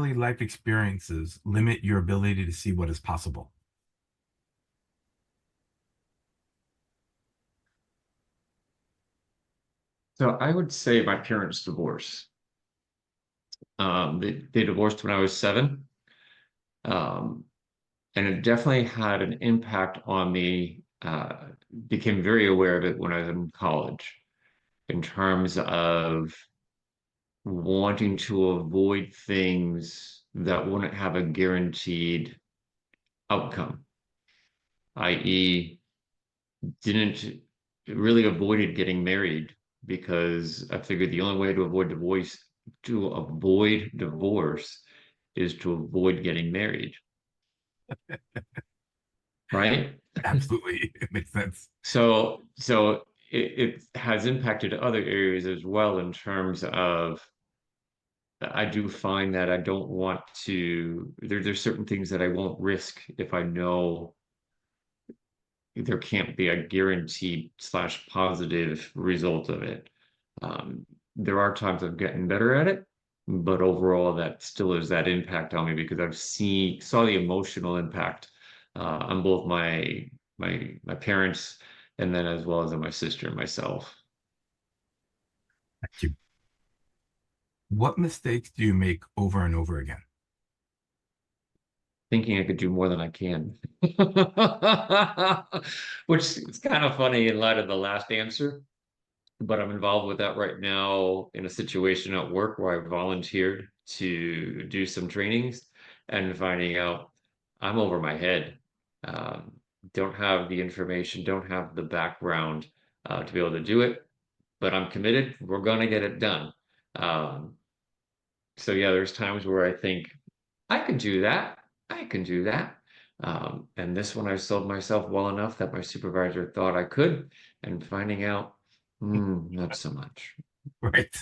early life experiences limit your ability to see what is possible? So I would say my parents' divorce. They divorced when I was 7. Um, and it definitely had an impact on me. Became very aware of it when I was in college in terms of wanting to avoid things that wouldn't have a guaranteed outcome, i.e., didn't really avoided getting married because I figured the only way to avoid divorce is to avoid getting married, right? Absolutely. It makes sense. So it has impacted other areas as well in terms of I do find that I don't want to there's certain things that I won't risk if I know there can't be a guaranteed slash positive result of it. There are times I'm getting better at it, but overall that still is that impact on me because saw the emotional impact on both my parents and then as well as on my sister and myself. Thank you. What mistakes do you make over and over again? Thinking I could do more than I can. Which is kind of funny in light of the last answer, but I'm involved with that right now in a situation at work where I volunteered to do some trainings and finding out I'm over my head. Um, don't have the information, don't have the background to be able to do it, but I'm committed. We're going to get it done. Um, so yeah, there's times where I think I can do that. I can do that. And this one I sold myself well enough that my supervisor thought I could, and finding out, not so much. Right.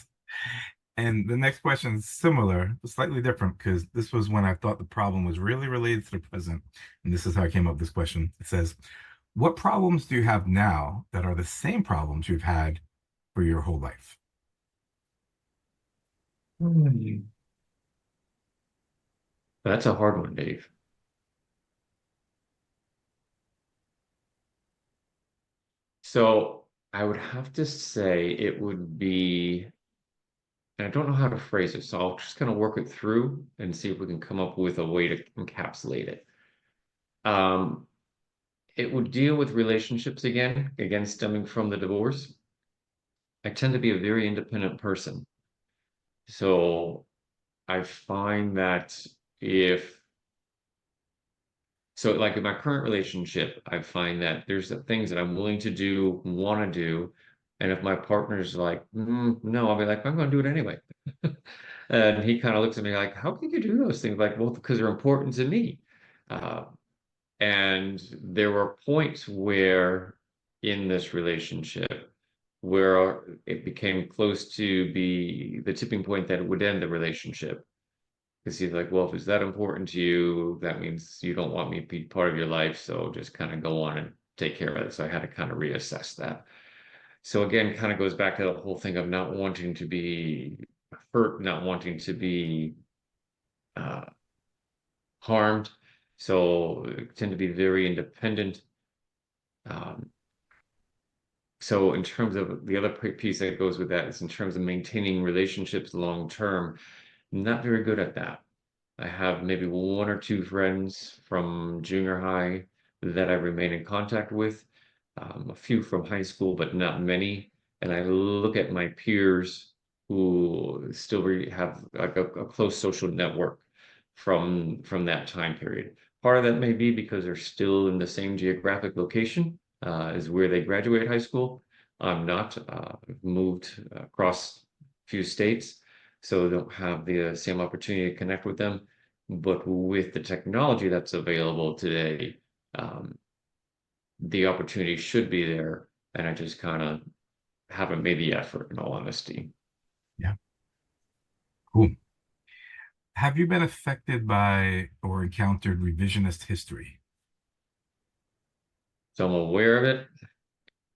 And the next question is similar, but slightly different because this was when I thought the problem was really related to the present. And this is how I came up with this question. It says, what problems do you have now that are the same problems you've had for your whole life? Hmm. That's a hard one, Dave. So I would have to say it would be, and I don't know how to phrase it, so I'll just kind of work it through and see if we can come up with a way to encapsulate it. Um, it would deal with relationships again, stemming from the divorce. I tend to be a very independent person. So I find that if, so like in my current relationship, I find that there's the things that I'm willing to do, want to do. And if my partner's like, no, I'll be like, I'm going to do it anyway. And he kind of looks at me like, how can you do those things? Like, well, because they're important to me. Uh, and there were points where in this relationship where it became close to be the tipping point that would end the relationship. Because he's like, well, if it's that important to you, that means you don't want me to be part of your life. So just kind of go on and take care of it. So I had to kind of reassess that. So again, kind of goes back to the whole thing of not wanting to be hurt, not wanting to be uh, harmed. So I tend to be very independent. Um, so in terms of the other piece that goes with that is in terms of maintaining relationships long term, not very good at that. I have maybe one or two friends from junior high that I remain in contact with, a few from high school, but not many. And I look at my peers who still have like a close social network from that time period. Part of that may be because they're still in the same geographic location as where they graduate high school. I'm not. Moved across a few states, so don't have the same opportunity to connect with them. But with the technology that's available today, um, the opportunity should be there, and I just kind of haven't made the effort, in all honesty. Yeah, cool. Have you been affected by or encountered revisionist history? So I'm aware of it.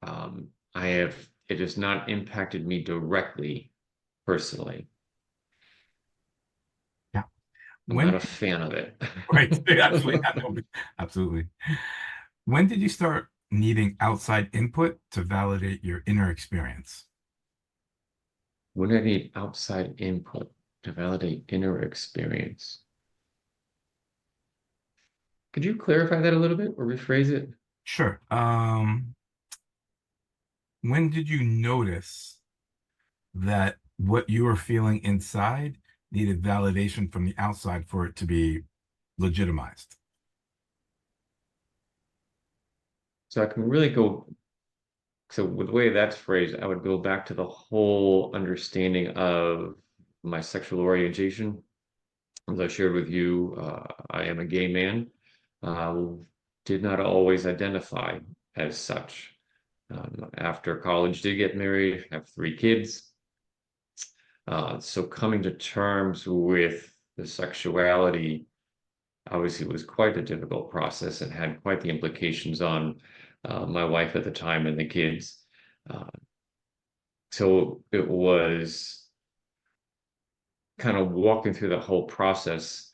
I have. It has not impacted me directly, personally. Yeah. I'm When not did a fan of it. right, absolutely, I know. Absolutely. When did you start needing outside input to validate your inner experience? When I need outside input to validate inner experience. Could you clarify that a little bit or rephrase it? Sure. When did you notice that what you were feeling inside needed validation from the outside for it to be legitimized? So I can really go, so with the way that's phrased, I would go back to the whole understanding of my sexual orientation. As I shared with you, I am a gay man. Uh, did not always identify as such. After college, did get married, have 3 kids. So coming to terms with the sexuality obviously was quite a difficult process and had quite the implications on my wife at the time and the kids. Uh, so it was kind of walking through the whole process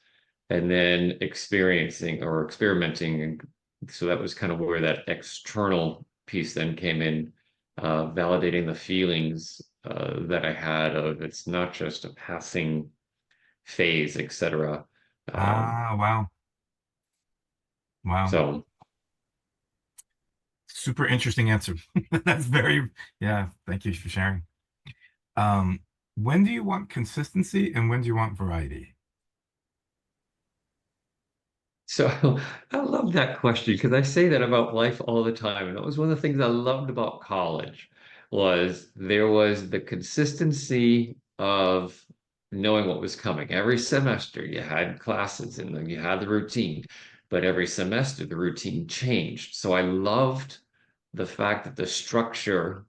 and then experiencing or experimenting. And so that was kind of where that external piece then came in, validating the feelings that I had of it's not just a passing phase, etc. Um, Ah, wow. Wow. so Super interesting answer. That's very, yeah, thank you for sharing. Um, when do you want consistency and when do you want variety? So I love that question because I say that about life all the time. And that was one of the things I loved about college was there was the consistency of knowing what was coming. Every semester you had classes and then you had the routine, but every semester the routine changed. So I loved the fact that the structure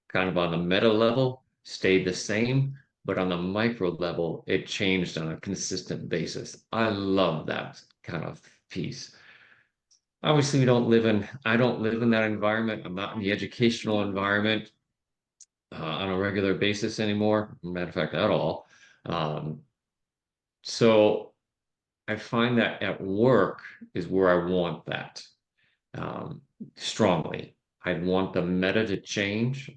kind of on the meta level stayed the same, but on the micro level, it changed on a consistent basis. I love that kind of piece. Obviously, I don't live in that environment. I'm not in the educational environment on a regular basis anymore. Matter of fact, at all. Um, so I find that at work is where I want that um, strongly. I want the meta to change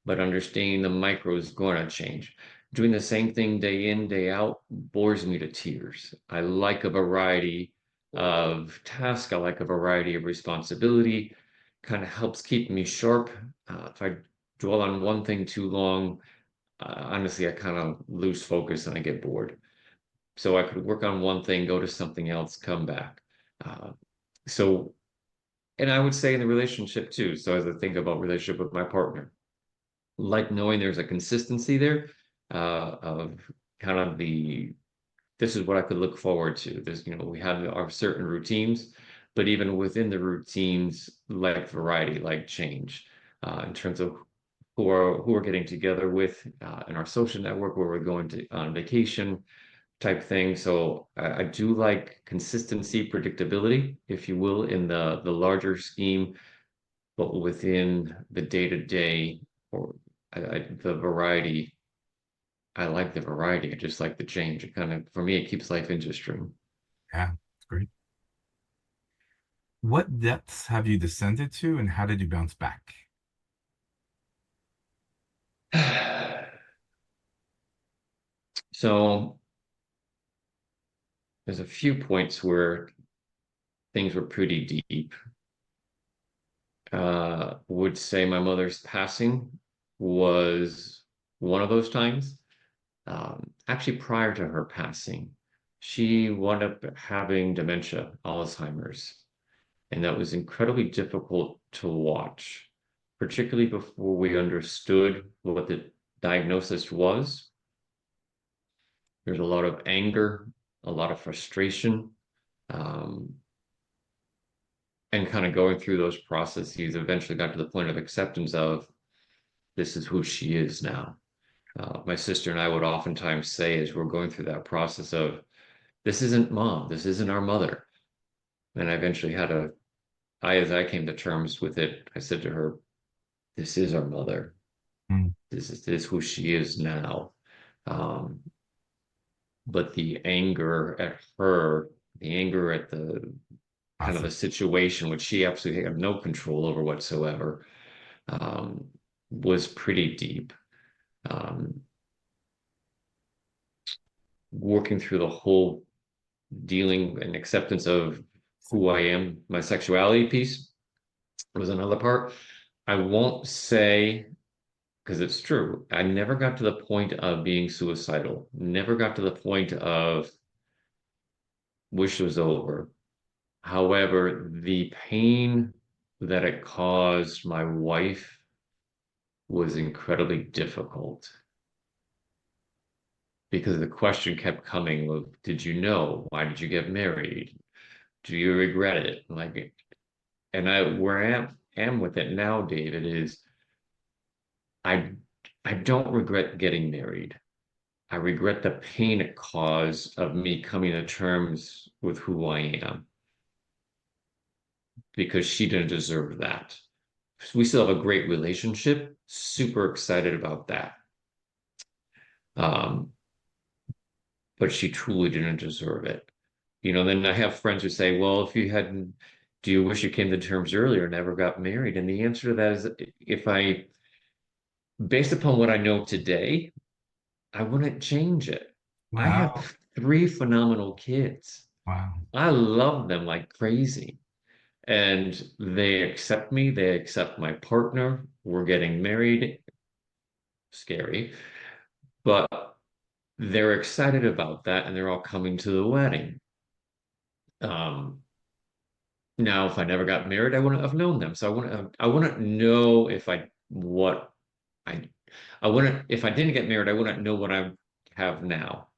but understanding the micro is going to change. Doing the same thing day in, day out bores me to tears. I like a variety of tasks. I like a variety of responsibility. Kind of helps keep me sharp. If I dwell on one thing too long, honestly, I kind of lose focus and I get bored. So I could work on one thing, go to something else, come back. Uh, so, and I would say in the relationship too. So as I think about relationship with my partner, like knowing there's a consistency there of kind of the this is what I could look forward to. This, we have our certain routines, but even within the routines, like variety, like change, in terms of who are getting together with in our social network, where we're going to on vacation type thing. So I do like consistency, predictability, if you will, in the larger scheme, but within the day to day or the variety, I like the variety. I just like the change. It kind of, for me, it keeps life interesting. Yeah, it's great. What depths have you descended to and how did you bounce back? So there's a few points where things were pretty deep. Would say my mother's passing was one of those times. Actually, prior to her passing, she wound up having dementia, Alzheimer's. And that was incredibly difficult to watch, particularly before we understood what the diagnosis was. There's a lot of anger, a lot of frustration, um, and kind of going through those processes eventually got to the point of acceptance of this is who she is now. My sister and I would oftentimes say, as we're going through that process of, this isn't mom, this isn't our mother. And I eventually as I came to terms with it, I said to her, this is our mother. Mm, This is who she is now. Um, but the anger at her, the anger at the kind of Awesome. the situation, which she absolutely had no control over whatsoever, um, was pretty deep. Um, Working through the whole dealing and acceptance of who I am, my sexuality piece was another part. I won't say, because it's true, I never got to the point of being suicidal, never got to the point of wish it was over. However, the pain that it caused my wife was incredibly difficult because the question kept coming of, did you know? Why did you get married? Do you regret it? Like, and where I am with it now, David, is I I don't regret getting married. I regret the pain it caused of me coming to terms with who I am because she didn't deserve that. We still have a great relationship. Super excited about that. Um, but she truly didn't deserve it. Then I have friends who say, well, if you hadn't, do you wish you came to terms earlier, never got married? And the answer to that is based upon what I know today, I wouldn't change it. I Wow. have three phenomenal kids. Wow. I love them like crazy. And they accept me, they accept my partner. We're getting married. Scary. But they're excited about that and they're all coming to the wedding. Um, Now, if I never got married, I wouldn't have known them. So I wouldn't know if I I wouldn't if I didn't get married, I wouldn't know what I have now.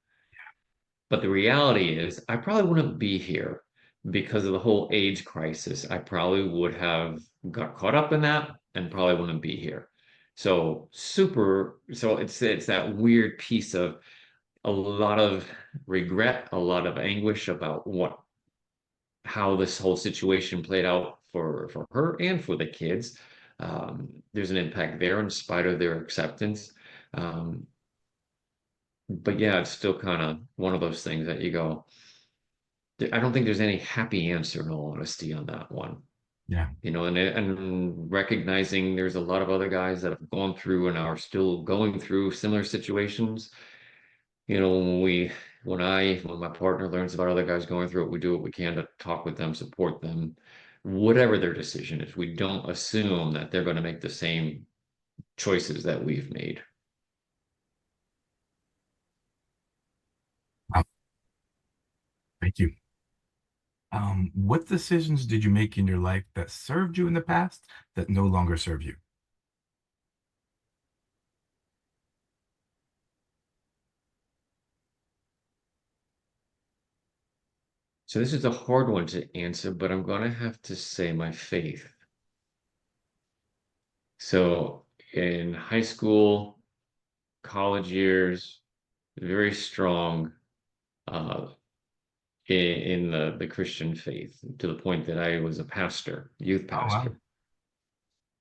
But the reality is, I probably wouldn't be here because of the whole age crisis. I probably would have got caught up in that and probably wouldn't be here. So it's that weird piece of a lot of regret, a lot of anguish about how this whole situation played out for her and for the kids. There's an impact there in spite of their acceptance. Um, but yeah, it's still kind of one of those things that you go, I don't think there's any happy answer in all honesty on that one. Yeah. And recognizing there's a lot of other guys that have gone through and are still going through similar situations. When my partner learns about other guys going through it, we do what we can to talk with them, support them, whatever their decision is. We don't assume that they're going to make the same choices that we've made. Wow. Thank you. What decisions did you make in your life that served you in the past that no longer serve you? So this is a hard one to answer, but I'm going to have to say my faith. So in high school, college years, very strong uh, in the Christian faith to the point that I was a pastor, youth Oh, wow. pastor,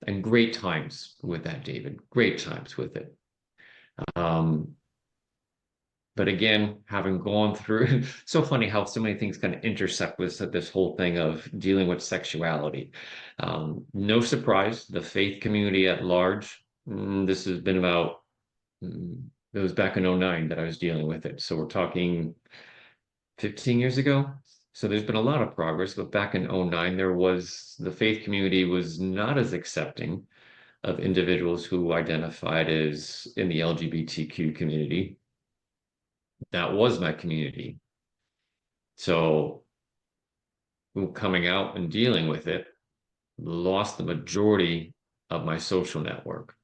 and great times with that, David. Great times with it. Um, but again, having gone through, so funny how so many things kind of intersect with this whole thing of dealing with sexuality. No surprise, the faith community at large. This has been about. It was back in '09 that I was dealing with it. So we're talking 15 years ago. So there's been a lot of progress, but back in '09, the faith community was not as accepting of individuals who identified as in the LGBTQ community. That was my community. So coming out and dealing with it, lost the majority of my social network.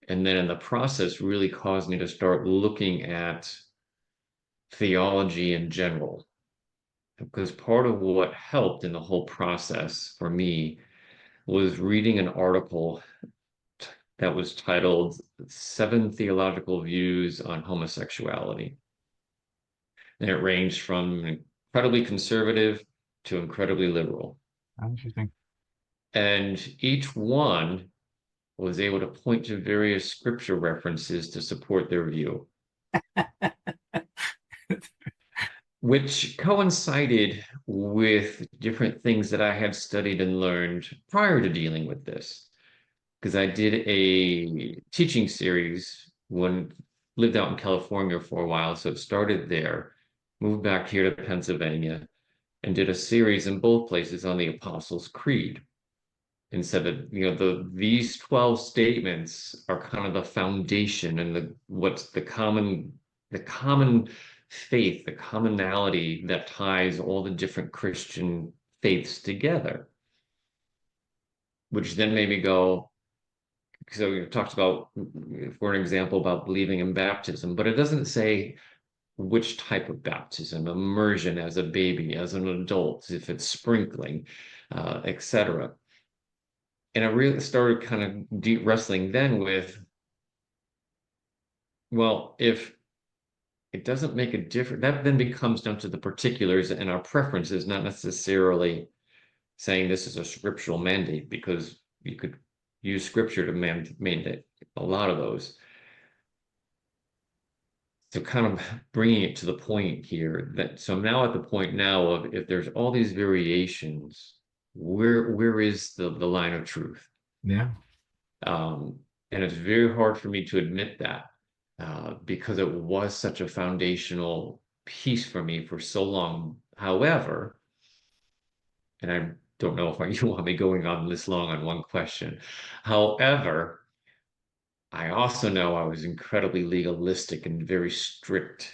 And then in the process, really caused me to start looking at theology in general. Because part of what helped in the whole process for me was reading an article that was titled Seven Theological Views on Homosexuality. And it ranged from incredibly conservative to incredibly liberal. Interesting. And each one was able to point to various scripture references to support their view. which coincided with different things that I had studied and learned prior to dealing with this. Because I did a teaching series when lived out in California for a while, so it started there, moved back here to Pennsylvania, and did a series in both places on the Apostles' Creed. And said that these 12 statements are kind of the foundation and what's the common faith, the commonality that ties all the different Christian faiths together, which then made me go, so it talks about, for an example, about believing in baptism, but it doesn't say which type of baptism, immersion as a baby, as an adult, if it's sprinkling, etc. And I really started kind of deep wrestling then with, well, if it doesn't make a difference, that then becomes down to the particulars and our preferences, not necessarily saying this is a scriptural mandate, because you could use scripture to mandate a lot of those. So kind of bringing it to the point here that, so I'm now at the point now of, if there's all these variations, where is the line of truth? Yeah. And it's very hard for me to admit that, because it was such a foundational piece for me for so long. However, and I don't know if you want me going on this long on one question. However, I also know I was incredibly legalistic and very strict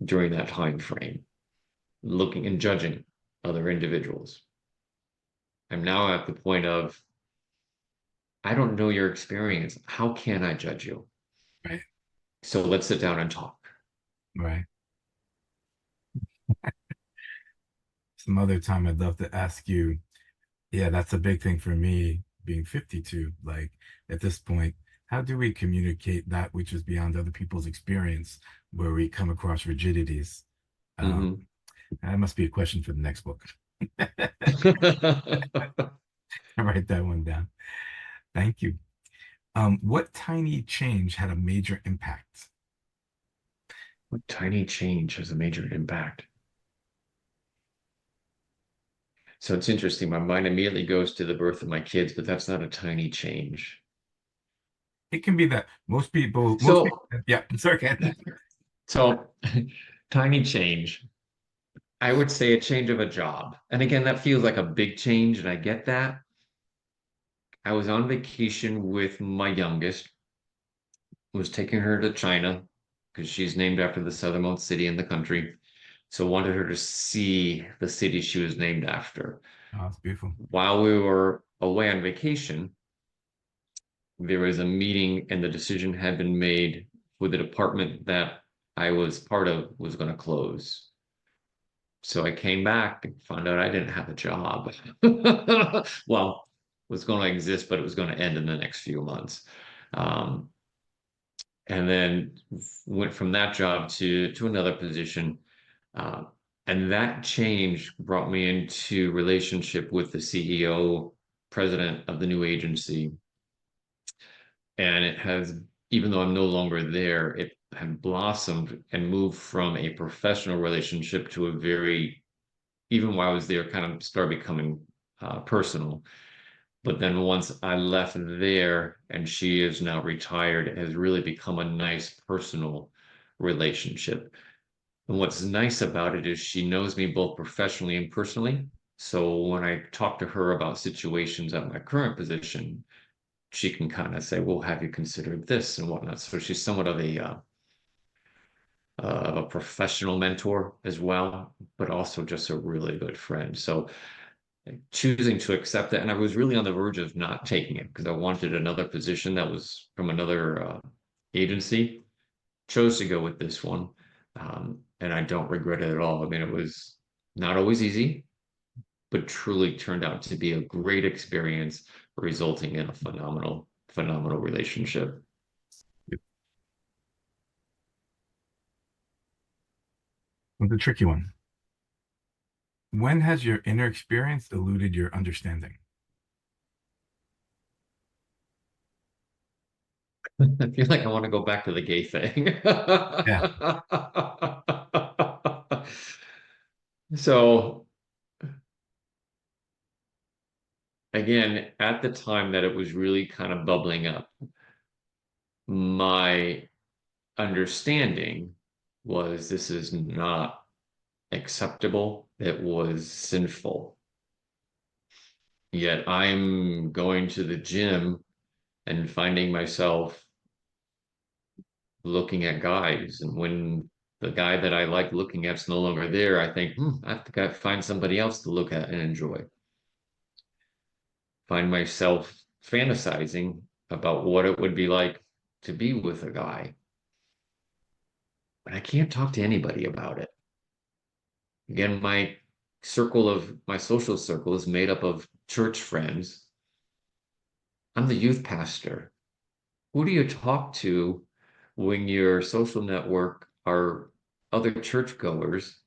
during that time frame, looking and judging other individuals. I'm now at the point of, I don't know your experience. How can I judge you? Right. So let's sit down and talk. Right. Some other time I'd love to ask you, yeah, that's a big thing for me being 52. Like at this point, how do we communicate that which is beyond other people's experience where we come across rigidities? Um, Mhm. that must be a question for the next book. I write that one down. Thank you. What tiny change had a major impact? What tiny change has a major impact? So it's interesting. My mind immediately goes to the birth of my kids, but that's not a tiny change. It can be that most people, So, yeah, I'm sorry, Ken. so tiny change. I would say a change of a job. And again, that feels like a big change, and I get that. I was on vacation with my youngest, was taking her to China because she's named after the southernmost city in the country. So wanted her to see the city she was named after. Oh, it's beautiful. While we were away on vacation, there was a meeting and the decision had been made for the department that I was part of was going to close. So I came back and found out I didn't have a job. Well, it was going to exist, but it was going to end in the next few months. Um, and then went from that job to another position. Uh, and that change brought me into relationship with the CEO, president of the new agency. And it has, even though I'm no longer there, it had blossomed and moved from a professional relationship to a very, even while I was there, kind of started becoming personal. But then once I left there and she is now retired, it has really become a nice personal relationship. And what's nice about it is she knows me both professionally and personally. So when I talk to her about situations at my current position, she can kind of say, "Well, have you considered this and whatnot?" So she's somewhat of a professional mentor as well, but also just a really good friend. So choosing to accept that, and I was really on the verge of not taking it because I wanted another position that was from another agency. Chose to go with this one, and I don't regret it at all. I mean, it was not always easy, but truly turned out to be a great experience, resulting in a phenomenal relationship. It's a tricky one. When has your inner experience eluded your understanding? I feel like I want to go back to the gay thing. Yeah. So again, at the time that it was really kind of bubbling up, my understanding was this is not acceptable. It was sinful. Yet I'm going to the gym and finding myself looking at guys. And when the guy that I like looking at's no longer there, I think, I have to find somebody else to look at and enjoy. Find myself fantasizing about what it would be like to be with a guy. But I can't talk to anybody about it. Again, my social circle is made up of church friends. I'm the youth pastor. Who do you talk to when your social network are other churchgoers?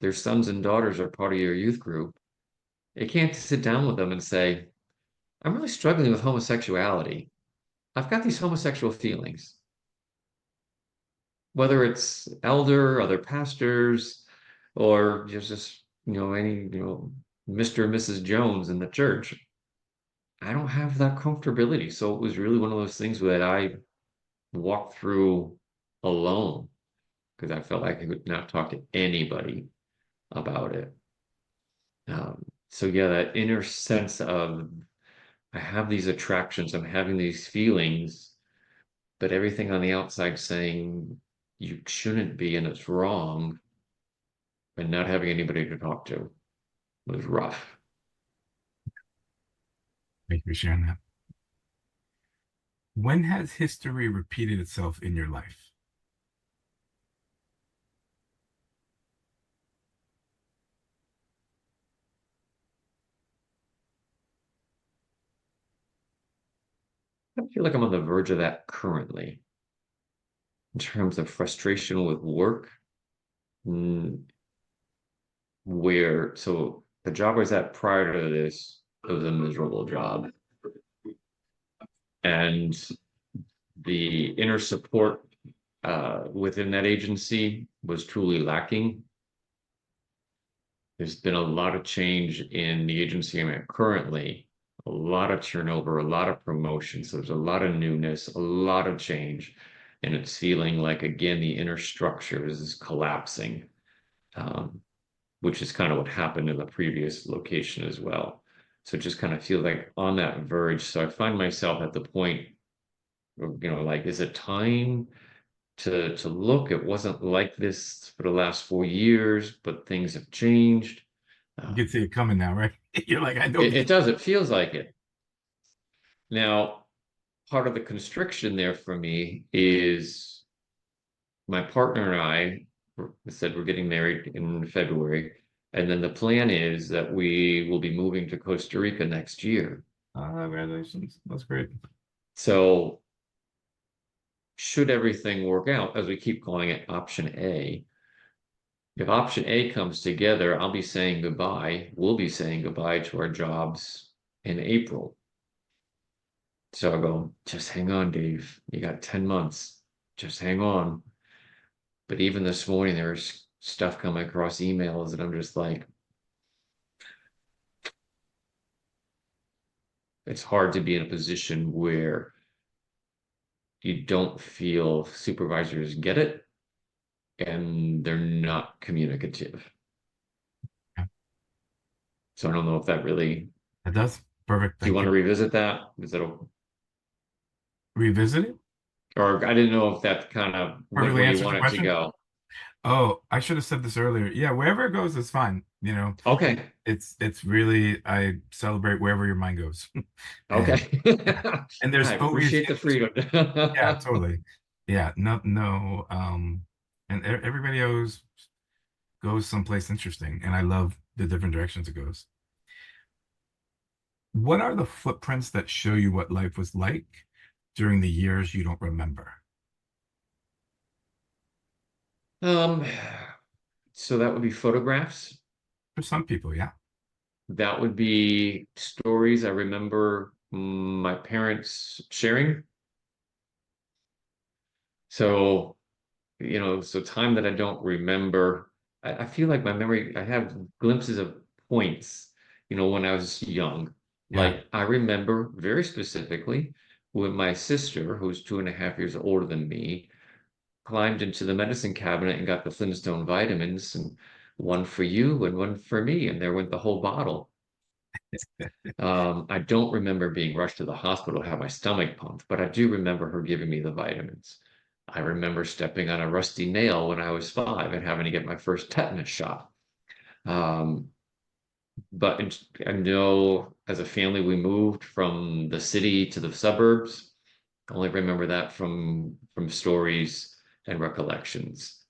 Their sons and daughters are part of your youth group. You can't sit down with them and say, I'm really struggling with homosexuality. I've got these homosexual feelings. Whether it's elder, other pastors, or just, Mr. and Mrs. Jones in the church. I don't have that comfortability. So it was really one of those things that I walked through alone because I felt like I could not talk to anybody about it. So yeah, that inner sense of I have these attractions, I'm having these feelings, but everything on the outside saying you shouldn't be and it's wrong, and not having anybody to talk to was rough. Thank you for sharing that. When has history repeated itself in your life? I feel like I'm on the verge of that currently in terms of frustration with work. Mm, where so the job I was at prior to this, it was a miserable job. And the inner support within that agency was truly lacking. There's been a lot of change in the agency I'm at currently, a lot of turnover, a lot of promotions. So there's a lot of newness, a lot of change. And it's feeling like, again, the inner structure is collapsing, um, which is kind of what happened in the previous location as well. So it just kind of feel like on that verge. So I find myself at the point, like, is it time to look? It wasn't like this for the last 4 years, but things have changed. You Uh, can see it coming now, right? You're like, I know it these. does, it feels like it. Now, part of the constriction there for me is my partner and I said we're getting married in February. And then the plan is that we will be moving to Costa Rica next year. Congratulations. That's great. So, should everything work out, as we keep calling it option A, if option A comes together, I'll be saying goodbye. We'll be saying goodbye to our jobs in April. So I go, just hang on, Dave. You got 10 months. Just hang on. But even this morning, there's stuff coming across emails, and I'm just like, it's hard to be in a position where you don't feel supervisors get it and they're not communicative. Yeah, So I don't know if that really, that does. Perfect. do you Thank want you. to revisit that? Revisit it? Or I didn't know if that kind of went Perfectly where you answers want the it to question. go. Oh, I should have said this earlier. Yeah, wherever it goes is fine. Okay. It's really I celebrate wherever your mind goes. And Okay. and I there's always appreciate the freedom. yeah, totally. Yeah, no, and everybody always goes someplace interesting, and I love the different directions it goes. What are the footprints that show you what life was like during the years you don't remember? Um, so that would be photographs. For some people, yeah. That would be stories I remember my parents sharing. So, so time that I don't remember, I feel like my memory, I have glimpses of points, when I was young. Yeah. Like I remember very specifically when my sister, who's 2.5 years older than me, climbed into the medicine cabinet and got the Flintstone vitamins, and one for you and one for me, and there went the whole bottle. I don't remember being rushed to the hospital to have my stomach pumped, but I do remember her giving me the vitamins. I remember stepping on a rusty nail when I was 5 and having to get my first tetanus shot. Um, but I know as a family, we moved from the city to the suburbs. I only remember that from stories and recollections.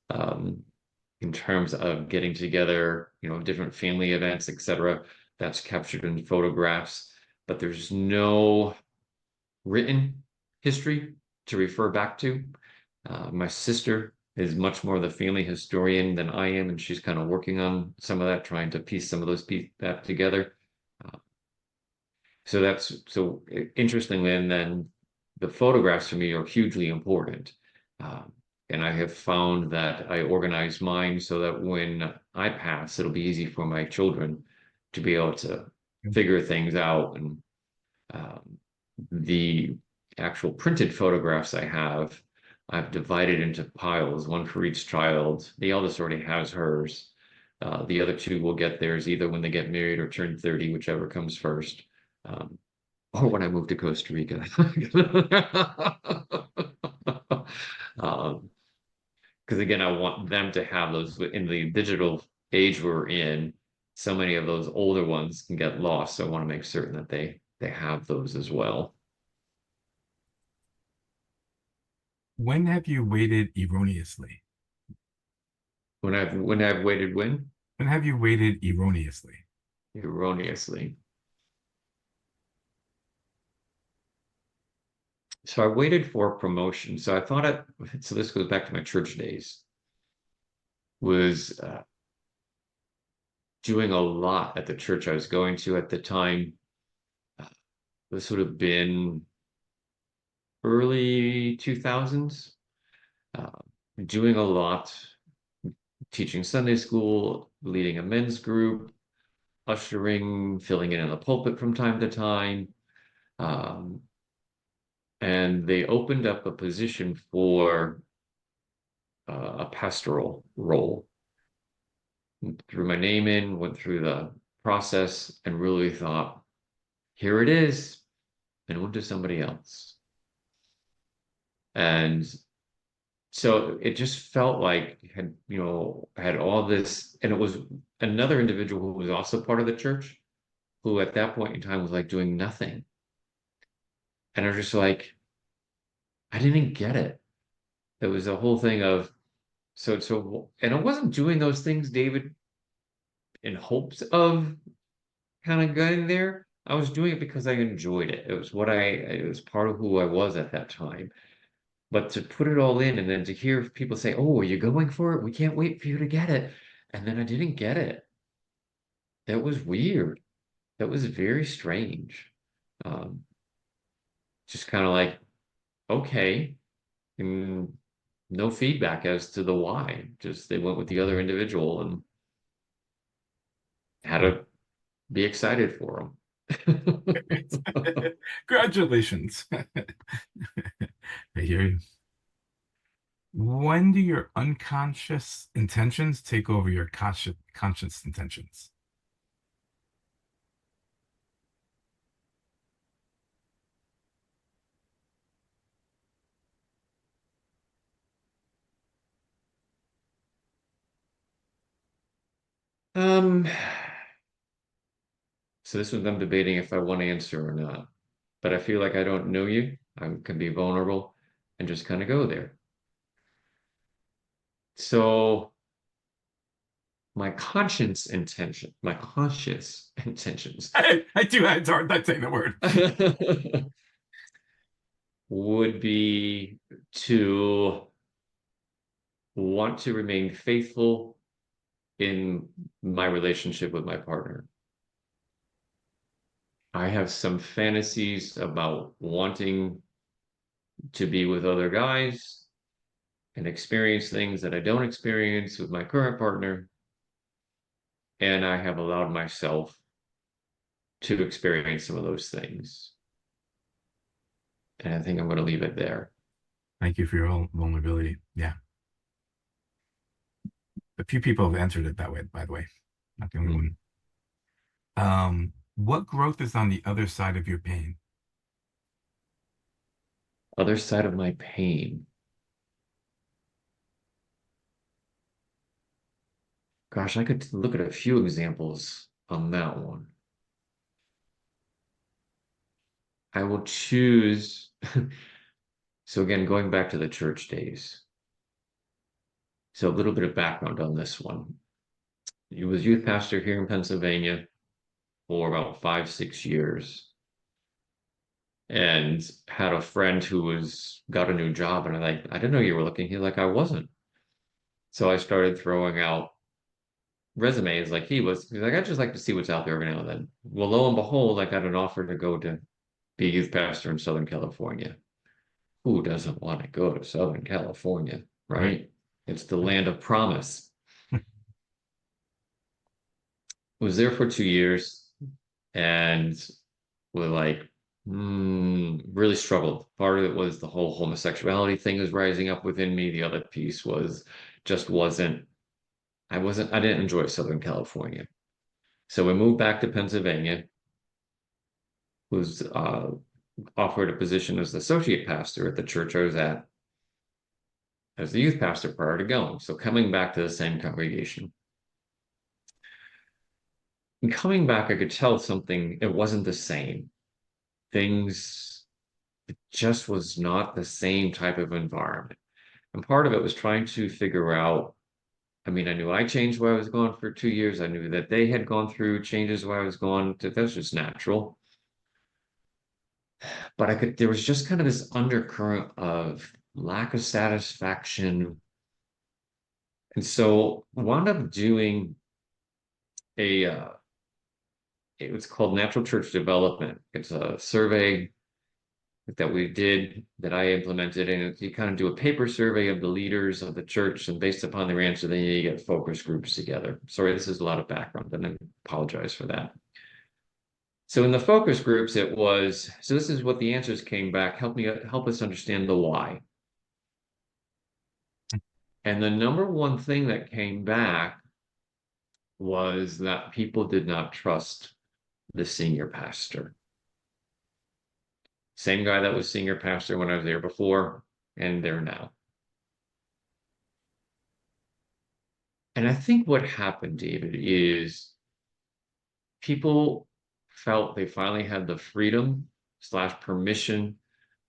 In terms of getting together, different family events, etc., that's captured in photographs, but there's no written history to refer back to. My sister is much more the family historian than I am, and she's kind of working on some of that, trying to piece some of those pieces back together. Uh, so that's so interestingly, and then the photographs for me are hugely important. Um, and I have found that I organize mine so that when I pass, it'll be easy for my children to be able to figure things out. And um, the actual printed photographs I have, I've divided into piles, one for each child. The eldest already has hers. The other two will get theirs either when they get married or turn 30, whichever comes first. Um, or when I move to Costa Rica. Um, because again, I want them to have those in the digital age we're in. So many of those older ones can get lost. So I want to make certain that they have those as well. When have you waited erroneously? When I've waited When have you waited erroneously? erroneously. So I waited for promotion. So I thought so this goes back to my church days, was doing a lot at the church I was going to at the time. Uh, This would have been early 2000s, uh, doing a lot, teaching Sunday school, leading a men's group, ushering, filling in the pulpit from time to time. Um, and they opened up a position for a pastoral role. Threw my name in, went through the process, and really thought, here it is, and went to somebody else. And so it just felt like had all this, and it was another individual who was also part of the church, who at that point in time was like doing nothing. And I was just like, I didn't get it. It was a whole thing of and I wasn't doing those things, David, in hopes of kind of getting there. I was doing it because I enjoyed it. It was part of who I was at that time. But to put it all in and then to hear people say, "Oh, are you going for it? We can't wait for you to get it." And then I didn't get it. That was weird. That was very strange. Um, just kind of like, okay, and no feedback as to the why. Just they went with the other individual and had to be excited for them. Congratulations. I hear you. When do your unconscious intentions take over your conscious intentions? Um, so this was I'm debating if I want to answer or not. But I feel like I don't know you. I can be vulnerable and just kind of go there. So my conscious intentions I do. It's hard not saying the word. would be to want to remain faithful in my relationship with my partner. I have some fantasies about wanting to be with other guys and experience things that I don't experience with my current partner. and I have allowed myself to experience some of those things. And I think I'm going to leave it there. Thank you for your vulnerability. Yeah. A few people have answered it that way, by the way. Not the only Hmm. one. What growth is on the other side of your pain? Other side of my pain. Gosh, I could look at a few examples on that one. I will choose. So again, going back to the church days. So a little bit of background on this one. He was youth pastor here in Pennsylvania for about 5, 6 years, and had a friend who was got a new job, and I didn't know you were looking. He's like, I wasn't. So I started throwing out resumes like he was. He's like, I just like to see what's out there every now and then. Well, lo and behold, I got an offer to go to be a youth pastor in Southern California. Who doesn't want to go to Southern California, Right. right? It's the land of promise. Was there for 2 years and was like, really struggled. Part of it was the whole homosexuality thing was rising up within me. The other piece was just I didn't enjoy Southern California. So we moved back to Pennsylvania, was offered a position as the associate pastor at the church I was at as the youth pastor prior to going. So coming back to the same congregation. And coming back, I could tell something, it wasn't the same. Things just was not the same type of environment. And part of it was trying to figure out. I mean, I knew I changed while I was gone for 2 years. I knew that they had gone through changes while I was gone. That's just natural. But there was just kind of this undercurrent of lack of satisfaction. And so I wound up doing a, it was called Natural Church Development. It's a survey that we did that I implemented, and you kind of do a paper survey of the leaders of the church, and based upon their answer, then you get focus groups together. Sorry, this is a lot of background, and I apologize for that. So in the focus groups, it was so this is what the answers came back. Help us understand the why. And the number one thing that came back was that people did not trust the senior pastor. Same guy that was senior pastor when I was there before and there now. And I think what happened, David, is people felt they finally had the freedom slash permission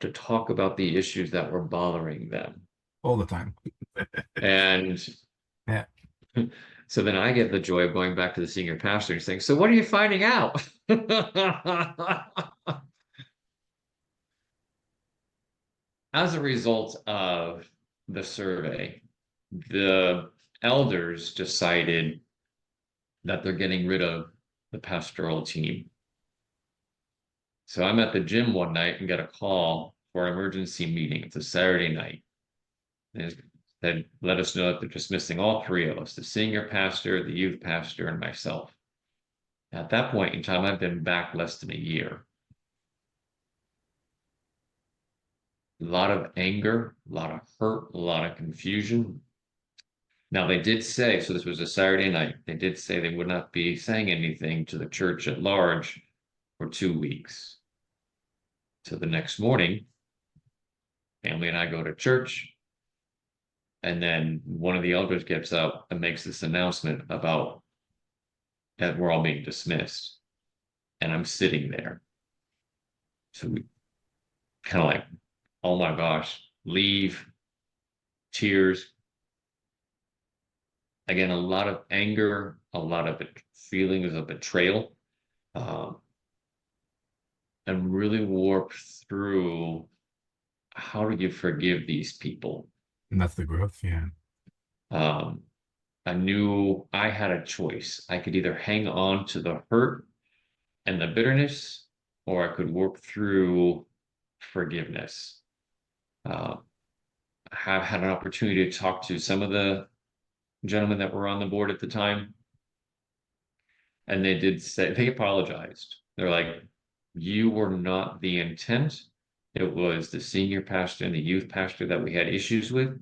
to talk about the issues that were bothering them. All the time. And Yeah. so then I get the joy of going back to the senior pastor and saying, so what are you finding out? As a result of the survey, the elders decided that they're getting rid of the pastoral team. So I'm at the gym one night and get a call for an emergency meeting. It's a Saturday night. They let us know that they're dismissing all three of us, the senior pastor, the youth pastor, and myself. At that point in time, I've been back less than a year. A lot of anger, a lot of hurt, a lot of confusion. Now, they did say, so this was a Saturday night, they did say they would not be saying anything to the church at large for 2 weeks. So the next morning, family and I go to church, and then one of the elders gets up and makes this announcement about that we're all being dismissed. And I'm sitting there. So we kind of like, oh my gosh, leave, tears. Again, a lot of anger, a lot of feelings of betrayal, um, and really warp through how do you forgive these people? And that's the growth. Yeah. Um, I knew I had a choice. I could either hang on to the hurt and the bitterness, or I could work through forgiveness. Uh, I have had an opportunity to talk to some of the gentlemen that were on the board at the time. And they did say they apologized. They're like, you were not the intent. It was the senior pastor and the youth pastor that we had issues with,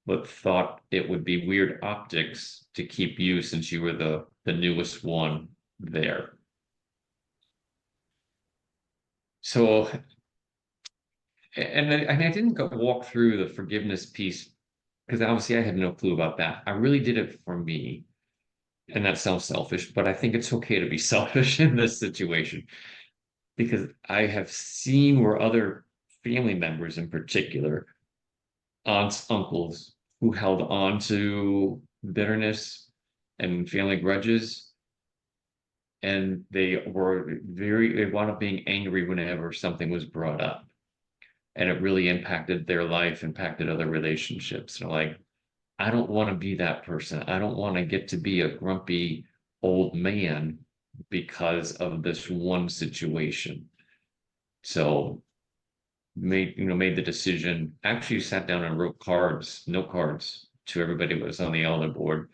but thought it would be weird optics to keep you since you were the newest one there. So, and I didn't go walk through the forgiveness piece because obviously I had no clue about that. I really did it for me. And that sounds selfish, but I think it's okay to be selfish in this situation because I have seen where other family members in particular, aunts, uncles, who held on to bitterness and family grudges, and they wound up being angry whenever something was brought up. And it really impacted their life, impacted other relationships. And like, I don't want to be that person. I don't want to get to be a grumpy old man because of this one situation. So made the decision, actually sat down and wrote cards, note cards to everybody that was on the elder board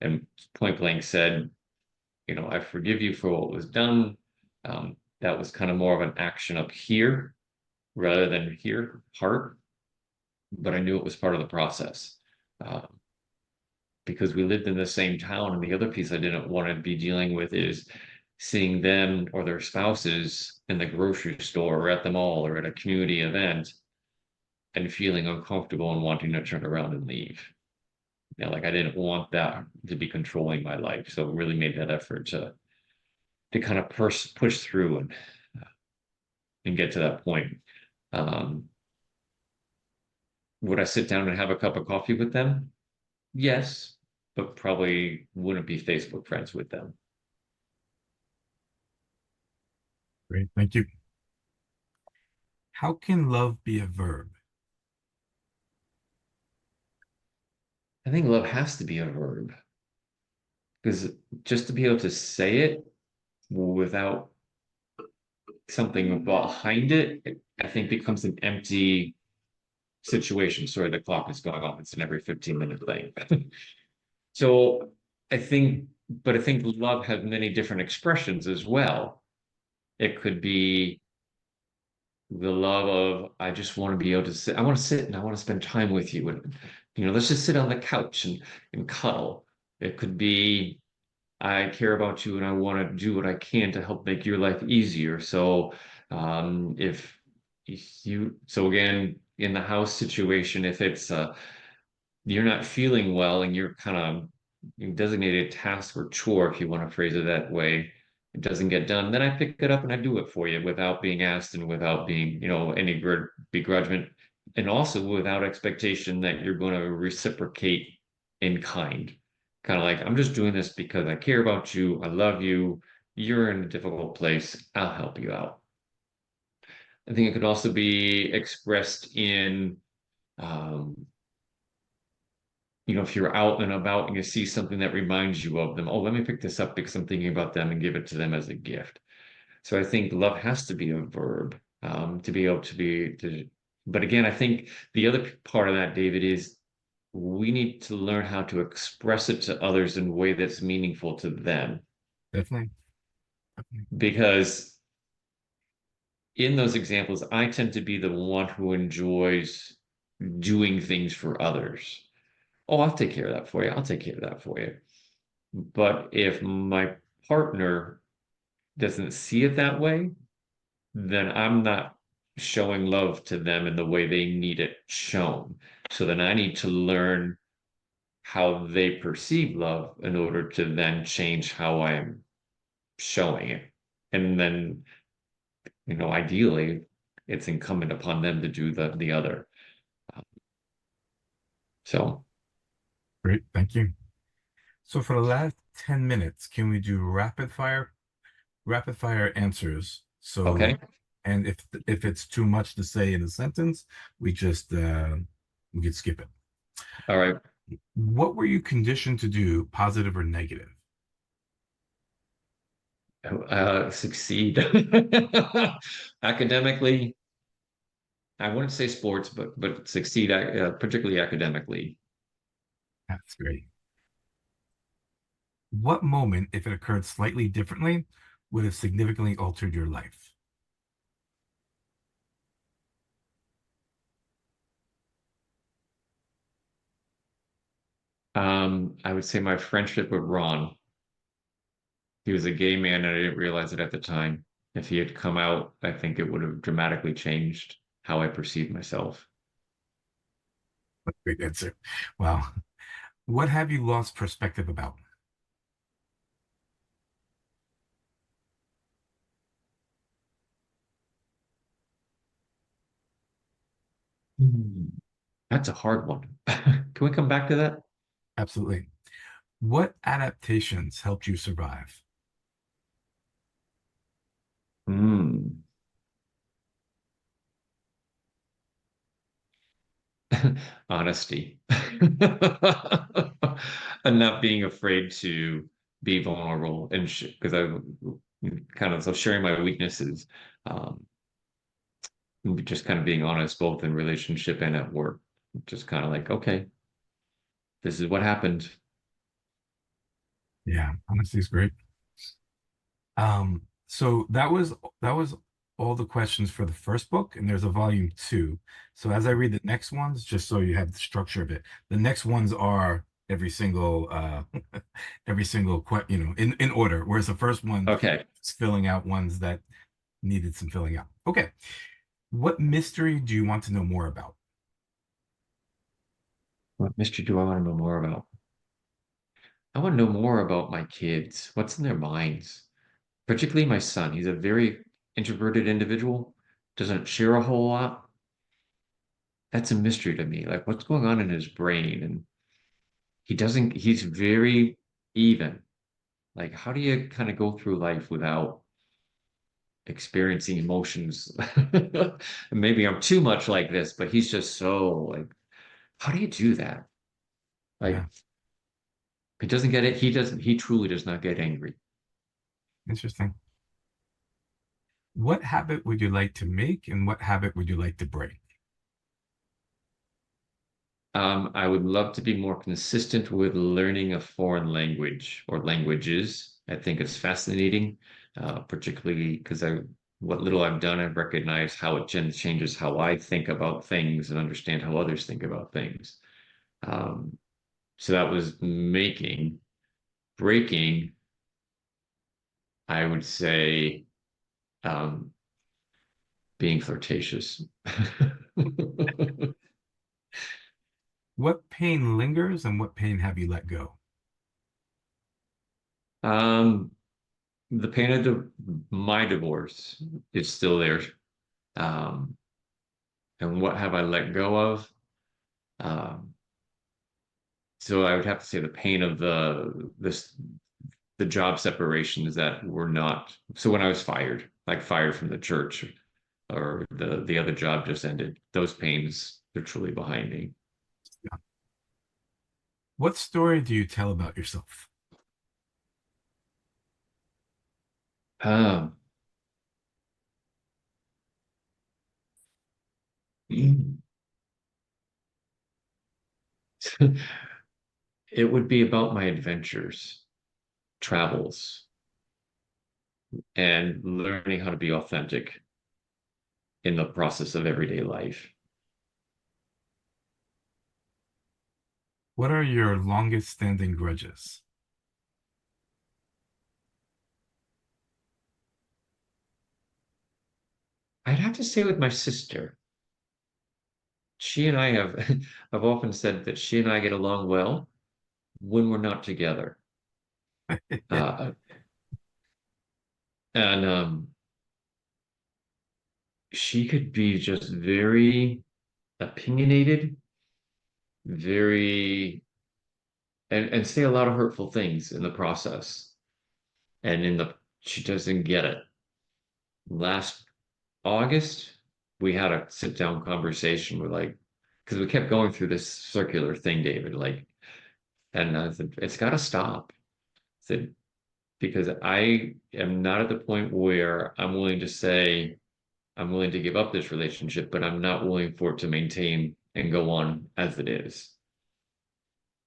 and point blank said, I forgive you for what was done. That was kind of more of an action up here rather than here, heart, but I knew it was part of the process. Um, because we lived in the same town. And the other piece I didn't want to be dealing with is seeing them or their spouses in the grocery store or at the mall or at a community event and feeling uncomfortable and wanting to turn around and leave. Like I didn't want that to be controlling my life. So really made that effort to kind of push through and get to that point. Um, would I sit down and have a cup of coffee with them? Yes, but probably wouldn't be Facebook friends with them. Great. Thank you. How can love be a verb? I think love has to be a verb because just to be able to say it without something behind it, I think becomes an empty situation. Sorry, the clock is going off. It's an every 15-minute thing. So I think love has many different expressions as well. It could be the love of I just want to be able to sit. I want to sit and I want to spend time with you. And let's just sit on the couch and cuddle. It could be I care about you and I want to do what I can to help make your life easier. So if so again, in the house situation, if it's you're not feeling well and you're kind of designated task or chore, if you want to phrase it that way, it doesn't get done, then I pick it up and I do it for you without being asked and without being, any begrudgment, and also without expectation that you're going to reciprocate in kind. Kind of like, I'm just doing this because I care about you, I love you, you're in a difficult place, I'll help you out. I think it could also be expressed in um, if you're out and about and you see something that reminds you of them, oh, let me pick this up because I'm thinking about them and give it to them as a gift. So I think love has to be a verb to be able to but again, I think the other part of that, David, is we need to learn how to express it to others in a way that's meaningful to them. Definitely. Definitely. Because in those examples, I tend to be the one who enjoys doing things for others. Oh, I'll take care of that for you. I'll take care of that for you. But if my partner doesn't see it that way, then I'm not showing love to them in the way they need it shown. So then I need to learn how they perceive love in order to then change how I'm showing it. And then, ideally, it's incumbent upon them to do the other. So, Great. Thank you. So for the last 10 minutes, can we do rapid fire answers? So, okay. and if it's too much to say in a sentence, we could skip it. All right. What were you conditioned to do, positive or negative? Succeed academically. I wouldn't say sports, but succeed, particularly academically. That's great. What moment, if it occurred slightly differently, would have significantly altered your life? I would say my friendship with Ron. He was a gay man, and I didn't realize it at the time. If he had come out, I think it would have dramatically changed how I perceive myself. Great answer. Wow. What have you lost perspective about? Hmm. That's a hard one. Can we come back to that? Absolutely. What adaptations helped you survive? Hmm. Honesty. And not being afraid to be vulnerable and because I kind of so sharing my weaknesses, um, just kind of being honest both in relationship and at work. Just kind of like, okay, this is what happened. Yeah, honesty is great. So that was all the questions for the first book, and there's a volume two. So as I read the next ones, just so you have the structure of it, the next ones are every single in order, whereas the first one Okay. is filling out ones that needed some filling out. Okay. What mystery do you want to know more about? What mystery do I want to know more about? I want to know more about my kids. What's in their minds? Particularly my son. He's a very introverted individual, doesn't share a whole lot. That's a mystery to me. Like what's going on in his brain? And he's very even. Like, how do you kind of go through life without experiencing emotions? Maybe I'm too much like this, but he's just so like, how do you do that? Like, Yeah, he doesn't get it. He truly does not get angry. interesting. What habit would you like to make, and what habit would you like to break? I would love to be more consistent with learning a foreign language or languages. I think it's fascinating, particularly because what little I've done, I've recognized how it changes how I think about things and understand how others think about things. Um, so that was making, breaking, I would say, um, being flirtatious. What pain lingers, and what pain have you let go? Um, the pain of my divorce is still there. Um, and what have I let go of? Um, so I would have to say the pain of the job separations that were not. So when I was fired, like fired from the church, or the other job just ended, those pains are truly behind me. What story do you tell about yourself? Um, it would be about my adventures, travels, and learning how to be authentic in the process of everyday life. What are your longest standing grudges? I'd have to say with my sister, she and I have, I've often said that she and I get along well when we're not together. Uh, and she could be just very opinionated, very, and say a lot of hurtful things in the process. And she doesn't get it. Last August, we had a sit down conversation with like, because we kept going through this circular thing, David, like, and I said, it's got to stop. I said, because I am not at the point where I'm willing to say I'm willing to give up this relationship, but I'm not willing for it to maintain and go on as it is.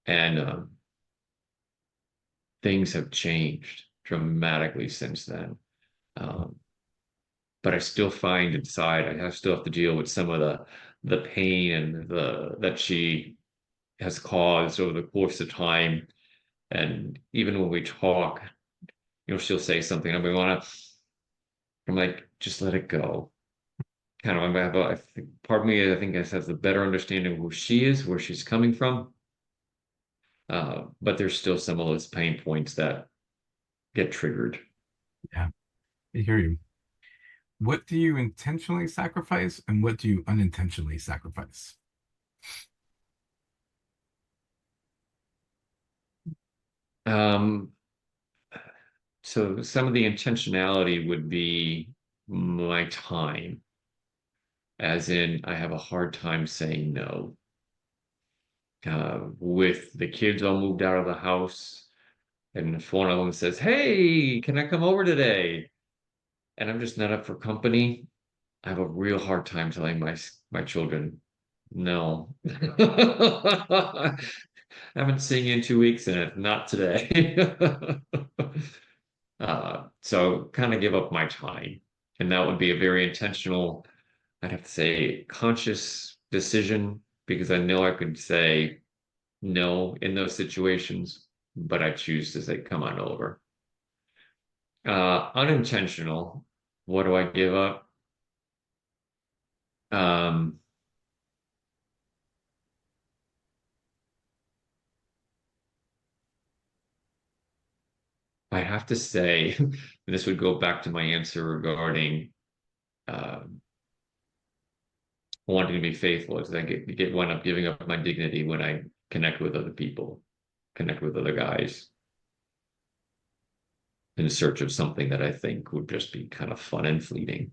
And things have changed dramatically since then. Um, but I still find inside still have to deal with some of the pain and the that she has caused over the course of time. And even when we talk, she'll say something, I'm like, just let it go. Kind of, I think part of me, I think, has a better understanding of who she is, where she's coming from. But there's still some of those pain points that get triggered. Yeah, I hear you. What do you intentionally sacrifice and what do you unintentionally sacrifice? Um, so some of the intentionality would be my time, as in I have a hard time saying no. With the kids all moved out of the house, and if one of them says, "Hey, can I come over today?" and I'm just not up for company, I have a real hard time telling my children no. I haven't seen you in 2 weeks, and not today. So kind of give up my time, and that would be a very intentional, I'd have to say, conscious decision because I know I could say no in those situations, but I choose to say, come on over. Unintentional. What do I give up? Um, I have to say, this would go back to my answer regarding um, wanting to be faithful. Is I wind up giving up my dignity when I connect with other people, connect with other guys in search of something that I think would just be kind of fun and fleeting.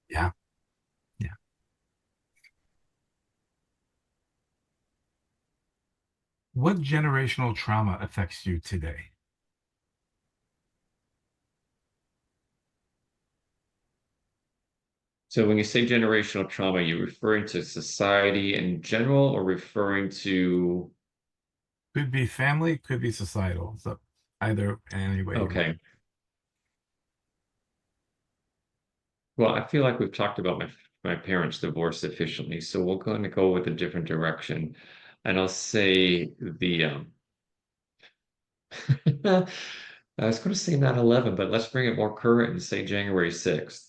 Yeah, yeah. What generational trauma affects you today? So when you say generational trauma, you're referring to society in general or referring to, Could be family, could be societal. So either any way you want. okay, well, I feel like we've talked about my parents' divorce sufficiently, so we're going to go with a different direction. And I'll say I was going to say 9/11, but let's bring it more current and say January 6th.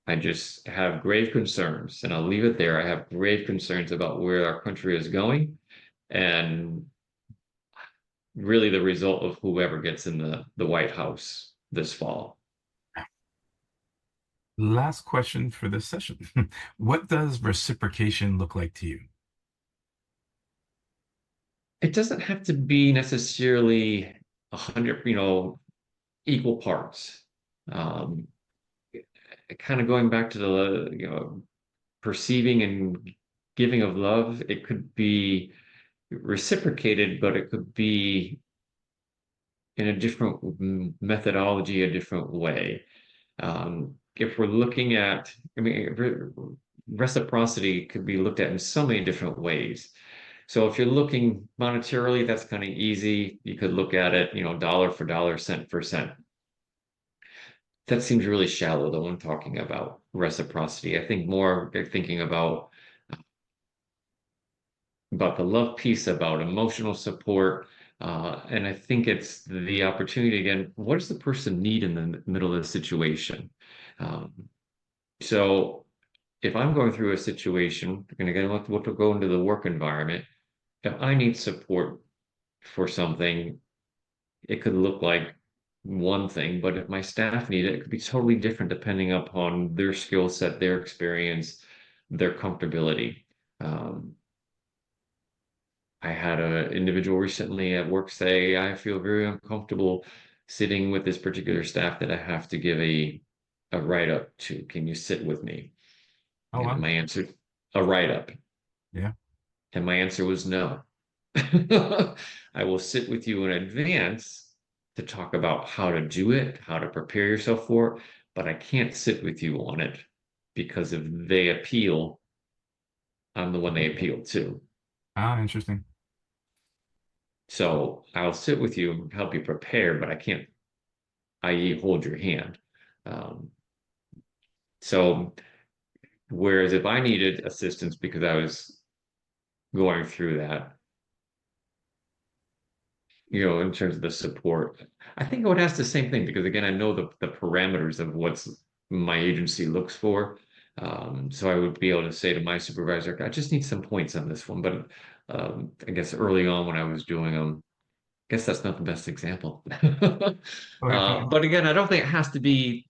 I just have grave concerns, and I'll leave it there. I have grave concerns about where our country is going and really the result of whoever gets in the White House this fall. Last question for this session. What does reciprocation look like to you? It doesn't have to be necessarily 100, equal parts. Um, Kind of going back to the, perceiving and giving of love, it could be reciprocated, but it could be in a different methodology, a different way. If we're looking at, I mean, reciprocity could be looked at in so many different ways. So if you're looking monetarily, that's kind of easy. You could look at it, dollar for dollar, cent for cent. That seems really shallow, though, when talking about reciprocity. I think more thinking about the love piece, about emotional support. And I think it's the opportunity again, what does the person need in the middle of the situation? Um, so if I'm going through a situation, and again, we'll go into the work environment, if I need support for something, it could look like one thing, but if my staff need it, it could be totally different depending upon their skill set, their experience, their comfortability. Um, I had an individual recently at work say, I feel very uncomfortable sitting with this particular staff that I have to give a write-up to. Can you sit with me? Oh, And wow. my answer, a write-up. Yeah. And my answer was no. I will sit with you in advance to talk about how to do it, how to prepare yourself for it, but I can't sit with you on it because if they appeal, I'm the one they appeal to. Ah, interesting. So I'll sit with you and help you prepare, but I can't, i.e., hold your hand. Um, so whereas if I needed assistance because I was going through that, in terms of the support, I think I would ask the same thing because again, I know the parameters of what's my agency looks for. So I would be able to say to my supervisor, I just need some points on this one. But I guess early on when I was doing them, I guess that's not the best example. Okay, fine. But again, I don't think it has to be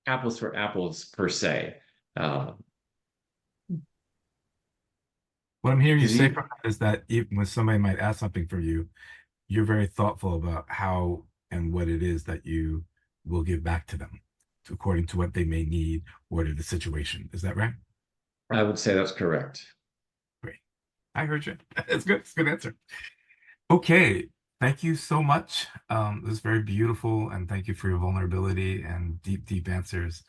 apples for apples per se. Uh, What I'm hearing you because say you, from that is that even when somebody might ask something from you, you're very thoughtful about how and what it is that you will give back to them according to what they may need or to the situation. Is that right? I would say that's correct. Great. I heard you. It's good. It's a good answer. Okay. Thank you so much. This is very beautiful, and thank you for your vulnerability and deep, deep answers.